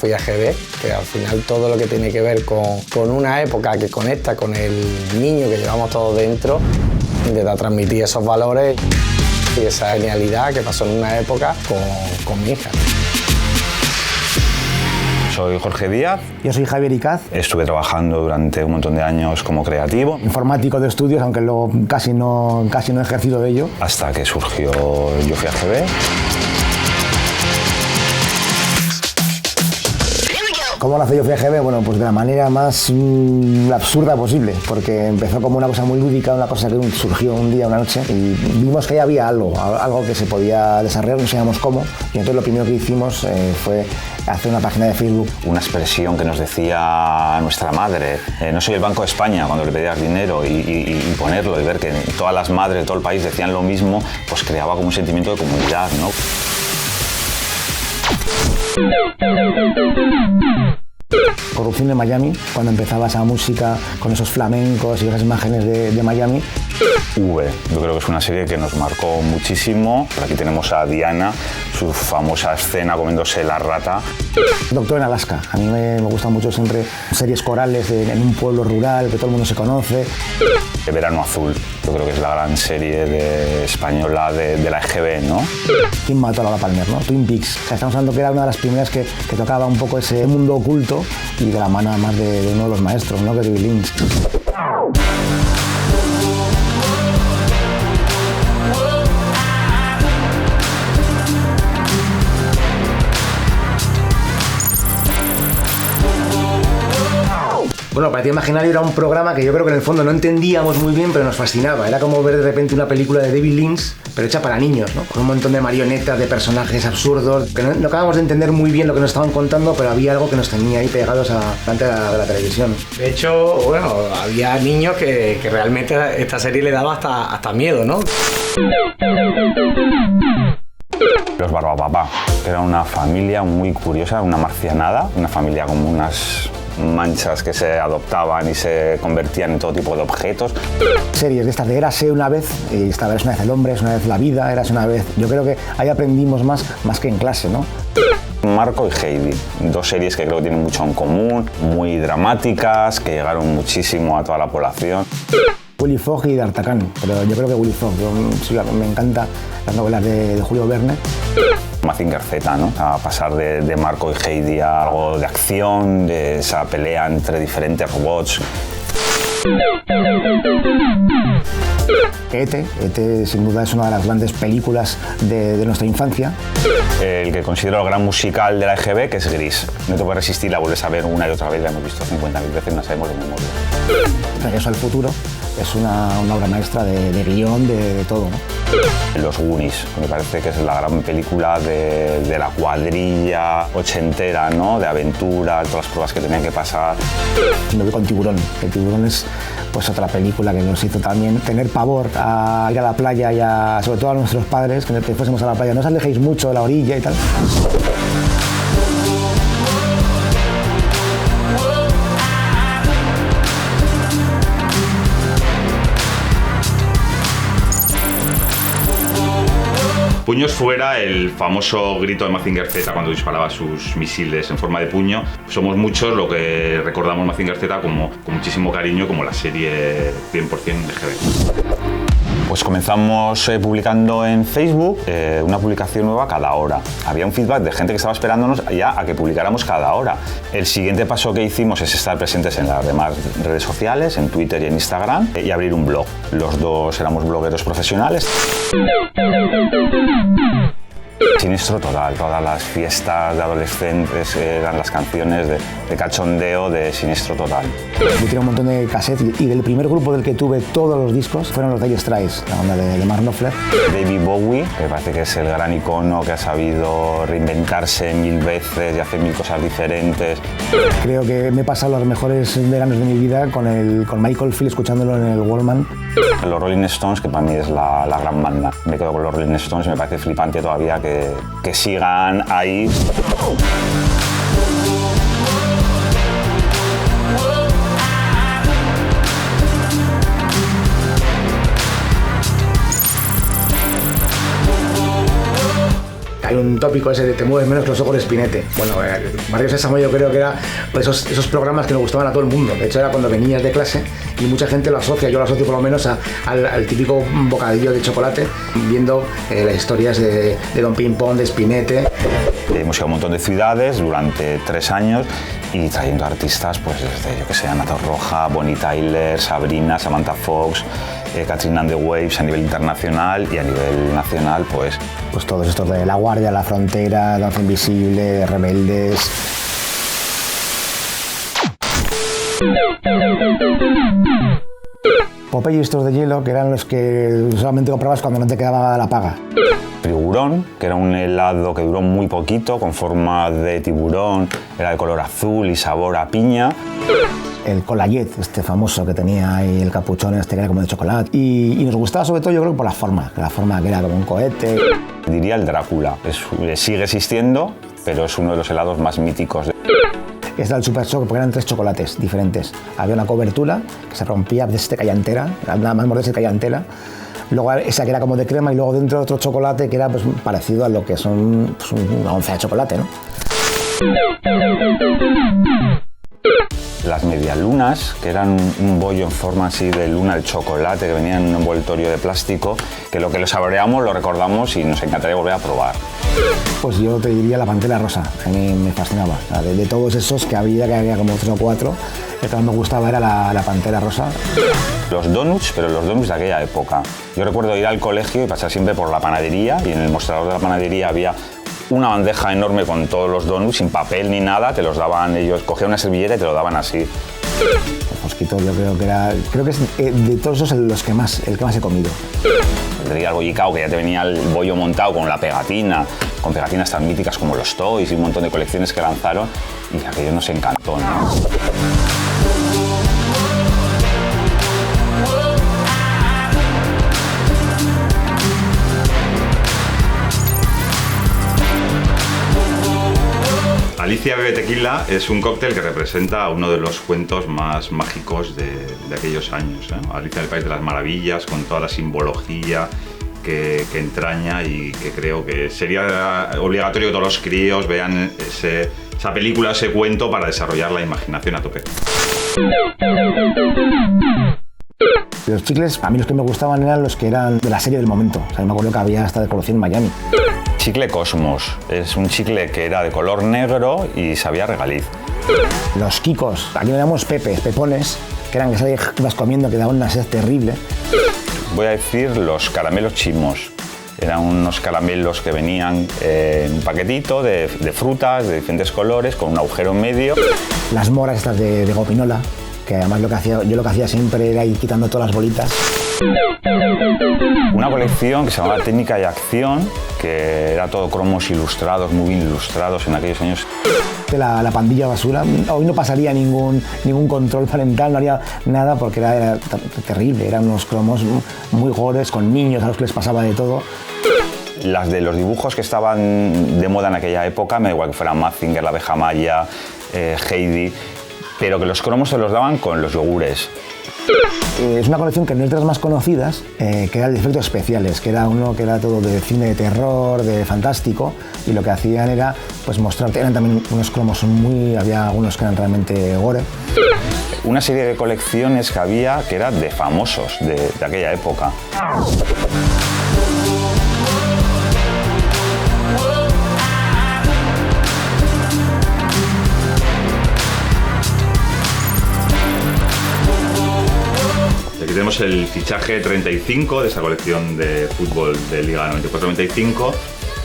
Sofía GB, que al final todo lo que tiene que ver con una época que conecta con el niño que llevamos todos dentro, intenta transmitir esos valores y esa genialidad que pasó en una época con mi hija. Soy Jorge Díaz. Yo soy Javier Icaz. Estuve trabajando durante un montón de años como creativo. Informático de estudios, aunque luego casi no he ejercido de ello. Hasta que surgió Yo Fui AGB. ¿Cómo nació Yo Fui AGB? Bueno, pues de la manera más absurda posible, porque empezó como una cosa muy lúdica, una cosa que surgió un día, una noche, y vimos que había algo que se podía desarrollar, no sabíamos cómo, y entonces lo primero que hicimos fue hacer una página de Facebook. Una expresión que nos decía nuestra madre, no soy el Banco de España, cuando le pedías dinero, y ponerlo y ver que todas las madres de todo el país decían lo mismo, pues creaba como un sentimiento de comunidad, ¿no? Corrupción en Miami, cuando empezaba esa música con esos flamencos y esas imágenes de Miami. V, yo creo que es una serie que nos marcó muchísimo. Por aquí tenemos a Diana, su famosa escena comiéndose la rata. Doctor en Alaska, a mí me gustan mucho siempre series corales en un pueblo rural que todo el mundo se conoce. Verano Azul, yo creo que es la gran serie española de la EGB, ¿no? ¿Quién mató a Laura Palmer, no? Twin Peaks. O sea, estamos hablando que era una de las primeras que tocaba un poco ese mundo oculto y de la mano además de uno de los maestros, ¿no? Que es David Lynch. Bueno, Partido Imaginario era un programa que yo creo que en el fondo no entendíamos muy bien, pero nos fascinaba. Era como ver de repente una película de David Lynch, pero hecha para niños, ¿no? Con un montón de marionetas, de personajes absurdos, que no acabamos de entender muy bien lo que nos estaban contando, pero había algo que nos tenía ahí pegados delante de la televisión. De hecho, bueno, había niños que realmente esta serie le daba hasta miedo, ¿no? Los Barbapapá, que era una familia muy curiosa, una marcianada, una familia con unas manchas que se adoptaban y se convertían en todo tipo de objetos. Series de estas de Érase una vez, y esta vez una vez el hombre, es una vez la vida, Érase una vez. Yo creo que ahí aprendimos más que en clase, ¿no? Marco y Heidi, dos series que creo que tienen mucho en común, muy dramáticas, que llegaron muchísimo a toda la población. Willy Fogg y D'Artagnan, pero yo creo que Willy Fogg, me encanta las novelas de Julio Verne. Mazinger Z, ¿no? A pasar de Marco y Heidi a algo de acción, de esa pelea entre diferentes robots. E.T. sin duda es una de las grandes películas de nuestra infancia. El que considero el gran musical de la EGB, que es Gris. No te puedes resistir, la vuelves a ver una y otra vez, la hemos visto 50.000 veces, no sabemos de memoria. Regreso al futuro es una obra maestra de guión, de todo, ¿no? Los Goonies, me parece que es la gran película de la cuadrilla ochentera, ¿no? De aventura, todas las pruebas que tenían que pasar. Me voy con Tiburón. El Tiburón es pues otra película que nos hizo también tener pavor a ir a la playa y sobre todo a nuestros padres, que fuésemos a la playa. No os alejéis mucho de la orilla y tal. Puños fuera, el famoso grito de Mazinger Z cuando disparaba sus misiles en forma de puño. Somos muchos lo que recordamos Mazinger Z con muchísimo cariño, como la serie 100% de GB. Pues comenzamos publicando en Facebook una publicación nueva cada hora. Había un feedback de gente que estaba esperándonos ya a que publicáramos cada hora. El siguiente paso que hicimos es estar presentes en las demás redes sociales, en Twitter y en Instagram, y abrir un blog. Los dos éramos blogueros profesionales. Siniestro total, todas las fiestas de adolescentes eran las canciones de cachondeo de Siniestro total. Yo tenía un montón de cassettes y el primer grupo del que tuve todos los discos fueron los Dire Straits, la banda de Mark Knopfler. David Bowie, que parece que es el gran icono que ha sabido reinventarse 1000 veces y hacer 1000 cosas diferentes. Creo que me he pasado los mejores veranos de mi vida con Michael Field escuchándolo en el Walkman. Los Rolling Stones, que para mí es la gran banda. Me quedo con los Rolling Stones, me parece flipante todavía que sigan ahí. Hay un tópico ese de te mueves menos que los ojos de Spinete. Bueno, Barrio Sésamo yo creo que era esos programas que nos gustaban a todo el mundo. De hecho, era cuando venías de clase y mucha gente lo asocia, yo lo asocio por lo menos al típico bocadillo de chocolate, viendo las historias de Don Pimpón, de Spinete. Hemos ido a un montón de ciudades durante 3 años y trayendo artistas, pues desde, yo que sé, Ana Torroja, Bonnie Tyler, Sabrina, Samantha Fox, Katrina and the Waves a nivel internacional, y a nivel nacional, pues todos estos de La Guardia, La Frontera, Danza Invisible, Rebeldes. Popeye y estos de hielo, que eran los que solamente comprabas cuando no te quedaba la paga. Tiburón, que era un helado que duró muy poquito, con forma de tiburón, era de color azul y sabor a piña. El Colayet, este famoso que tenía ahí el capuchón este que era como de chocolate. Y nos gustaba sobre todo, yo creo, por la forma que era como un cohete. Diría el Drácula, sigue existiendo, pero es uno de los helados más míticos. Este era el Super Choco, porque eran 3 chocolates diferentes. Había una cobertura que se rompía, de este caía entera, nada más morderse caía entera. Luego esa que era como de crema y luego dentro otro chocolate que era pues parecido a lo que son pues, una onza de chocolate, ¿no? Las medialunas, que eran un bollo en forma así de luna de chocolate que venía en un envoltorio de plástico, que lo saboreamos, lo recordamos y nos encantaría volver a probar. Pues yo te diría la Pantera Rosa, a mí me fascinaba. O sea, de todos esos que había como 3 o 4, el que más me gustaba era la Pantera Rosa. Los donuts, pero los donuts de aquella época. Yo recuerdo ir al colegio y pasar siempre por la panadería, y en el mostrador de la panadería había una bandeja enorme con todos los donuts, sin papel ni nada, te los daban ellos, cogían una servilleta y te lo daban así. El Fosquito yo creo que es de todos esos el que más he comido. Tendría el bollicao, que ya te venía el bollo montado con la pegatina, con pegatinas tan míticas como los Toys y un montón de colecciones que lanzaron, y aquello nos encantó, ¿no? Alicia bebe tequila es un cóctel que representa uno de los cuentos más mágicos de aquellos años, ¿eh? Alicia en el País de las Maravillas, con toda la simbología que entraña, y que creo que sería obligatorio que todos los críos vean esa película, ese cuento, para desarrollar la imaginación a tope. Los chicles, a mí los que me gustaban eran los que eran de la serie del momento. O sea, me acuerdo que había hasta de colección en Miami. Chicle Cosmos, es un chicle que era de color negro y sabía regaliz. Los Kikos, aquí le llamamos pepones, que eran que ibas comiendo, que daban una sed terrible. Voy a decir los caramelos Chimos. Eran unos caramelos que venían en un paquetito de frutas de diferentes colores, con un agujero en medio. Las moras estas de gopinola, que además yo lo que hacía siempre era ir quitando todas las bolitas. Una colección que se llamaba Técnica y Acción, que era todo cromos ilustrados, muy bien ilustrados en aquellos años. La pandilla basura, hoy no pasaría ningún control parental, no haría nada, porque era terrible, eran unos cromos muy gores, con niños a los que les pasaba de todo. Las de los dibujos que estaban de moda en aquella época, me da igual que fueran Mazinger, la abeja maya, Heidi, pero que los cromos se los daban con los yogures. Es una colección que no es de las más conocidas, que era de efectos especiales, que era uno que era todo de cine de terror, de fantástico, y lo que hacían era pues mostrarte, eran también unos cromos había algunos que eran realmente gore. Una serie de colecciones que había que eran de famosos de aquella época. Aquí tenemos el fichaje 35 de esa colección de fútbol de Liga 94-95,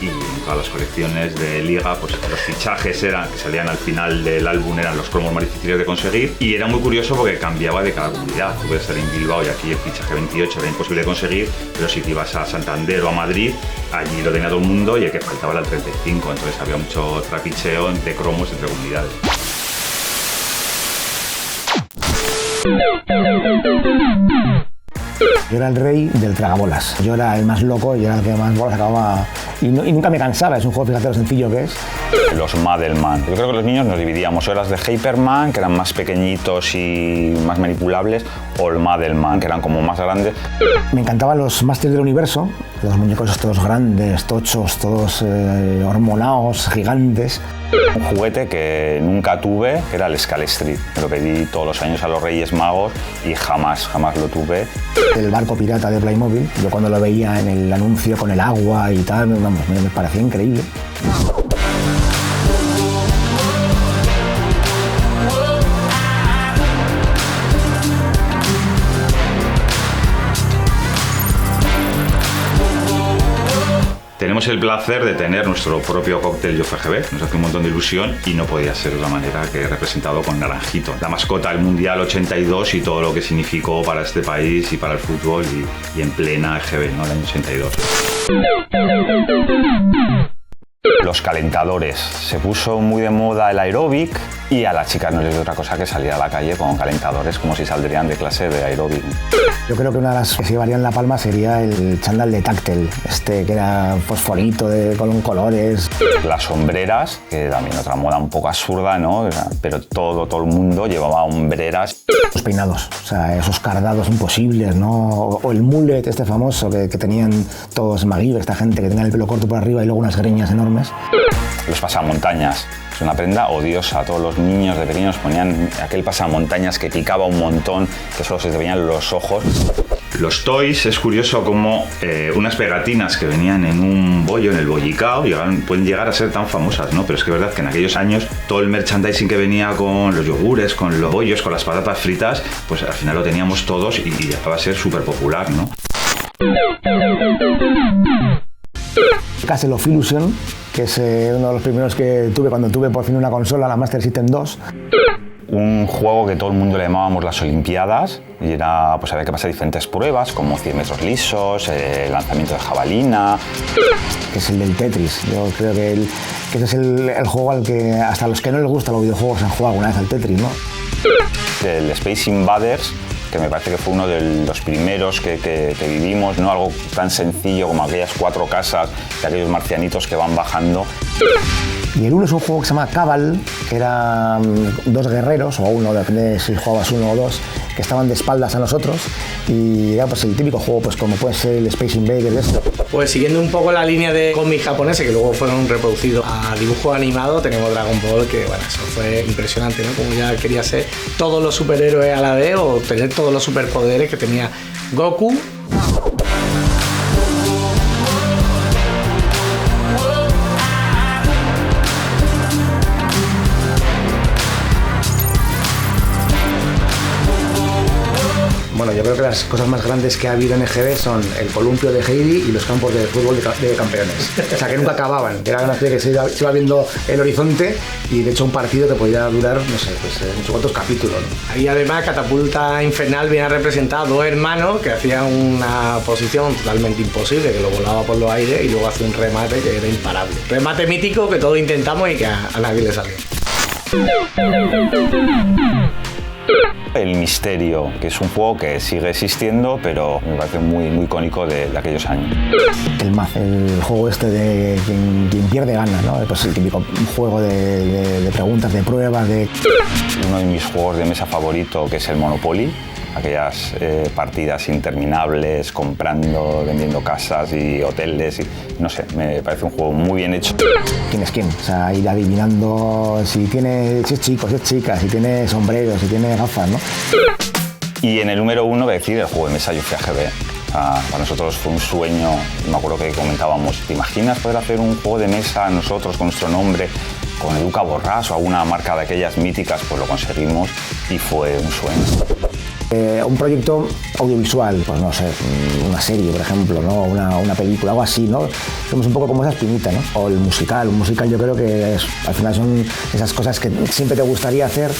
y en todas las colecciones de Liga, pues los fichajes que salían al final del álbum eran los cromos más difíciles de conseguir, y era muy curioso porque cambiaba de cada comunidad. Tú puedes estar en Bilbao y aquí el fichaje 28 era imposible de conseguir, pero si te ibas a Santander o a Madrid, allí lo tenía todo el mundo, y el que faltaba era el 35, entonces había mucho trapicheo de cromos entre comunidades. Yo era el rey del tragabolas. Yo era el más loco, yo era el que más bolas acababa. Y nunca me cansaba, es un juego, fíjate lo sencillo que es. Los Madelman. Yo creo que los niños nos dividíamos, o las de Hyperman, que eran más pequeñitos y más manipulables, o el Madelman, que eran como más grandes. Me encantaban los Masters del Universo, Los muñecos todos grandes, tochos, todos hormonados, gigantes. Un juguete que nunca tuve, que era el Skull Street. Me lo pedí todos los años a los Reyes Magos y jamás lo tuve. El barco pirata de Playmobil, yo cuando lo veía en el anuncio con el agua y tal, vamos, me parecía increíble. Tenemos el placer de tener nuestro propio cóctel YoFGB, nos hace un montón de ilusión y no podía ser de otra manera que representado con Naranjito, la mascota del Mundial 82 y todo lo que significó para este país y para el fútbol y en plena EGB, ¿no? El año 82. Los calentadores. Se puso muy de moda el aeróbic y a las chicas no les dio otra cosa que salir a la calle con calentadores, como si saldrían de clase de aeróbic. Yo creo que una de las que se llevarían la palma sería el chándal de táctil, que era fosforito, con colores. Las sombreras, que también otra moda un poco absurda, ¿no? Pero todo el mundo llevaba hombreras. Los peinados, o sea, esos cardados imposibles, ¿no? O el mullet este famoso que tenían todos MacGyver, esta gente que tenía el pelo corto por arriba y luego unas greñas enormes. Los pasamontañas. Es una prenda odiosa. Todos los niños de pequeños ponían aquel pasamontañas que picaba un montón, que solo se te veían los ojos. Los toys, es curioso como unas pegatinas que venían en un bollo, en el bollicao, pueden llegar a ser tan famosas, ¿no? Pero es que es verdad que en aquellos años todo el merchandising que venía con los yogures, con los bollos, con las patatas fritas, pues al final lo teníamos todos y llegaba a ser súper popular, ¿no? Castle of Illusion, que es uno de los primeros que tuve cuando tuve por fin una consola, la Master System 2. Un juego que todo el mundo le llamábamos las Olimpiadas y era, pues había que pasar diferentes pruebas como 100 metros lisos, lanzamiento de jabalina. Que es el del Tetris. Yo creo que ese es el juego al que hasta los que no les gustan los videojuegos han jugado alguna vez al Tetris, ¿no? El Space Invaders, que me parece que fue uno de los primeros que vivimos, ¿no? Algo tan sencillo como aquellas 4 casas de aquellos marcianitos que van bajando. Y el 1 es un juego que se llama Cabal, que eran 2 guerreros, o uno, depende de si jugabas 1 o 2, que estaban de espaldas a nosotros, y era pues el típico juego, pues como puede ser el Space Invaders de esto. Pues siguiendo un poco la línea de cómics japoneses, que luego fueron reproducidos a dibujo animado, tenemos Dragon Ball, que bueno, eso fue impresionante, ¿no? Como ya quería ser todos los superhéroes a la vez, o tener todos los superpoderes que tenía Goku. Bueno, yo creo que las cosas más grandes que ha habido en EGB son el columpio de Heidi y los campos de fútbol de campeones. O sea, que nunca acababan. Era una especie que se iba viendo el horizonte y de hecho un partido te podía durar, no sé, pues no sé cuántos capítulos, ¿no? Ahí además Catapulta Infernal viene a representar a 2 hermanos que hacían una posición totalmente imposible, que lo volaba por los aires y luego hacía un remate que era imparable. Remate mítico que todos intentamos y que a nadie le salió. El Misterio, que es un juego que sigue existiendo, pero me parece muy icónico de aquellos años. El Math, el juego este de quien pierde gana, ¿no? Pues el típico juego de preguntas, de pruebas, de... Uno de mis juegos de mesa favorito, que es el Monopoly. Aquellas partidas interminables, comprando, vendiendo casas y hoteles, y, no sé, me parece un juego muy bien hecho. ¿Quién es quién? O sea, ir adivinando si es chico, si es chica, si tiene sombrero, si tiene gafas, ¿no? Y en el número 1 voy a decir el juego de mesa YoFGB. Para nosotros fue un sueño, me acuerdo que comentábamos, ¿te imaginas poder hacer un juego de mesa nosotros con nuestro nombre, con Educa Borràs o alguna marca de aquellas míticas? Pues lo conseguimos y fue un sueño. Un proyecto audiovisual, pues no sé, una serie, por ejemplo, ¿no? Una película, algo así, ¿no? Somos un poco como esa espinita, ¿no? O un musical yo creo que al final son esas cosas que siempre te gustaría hacer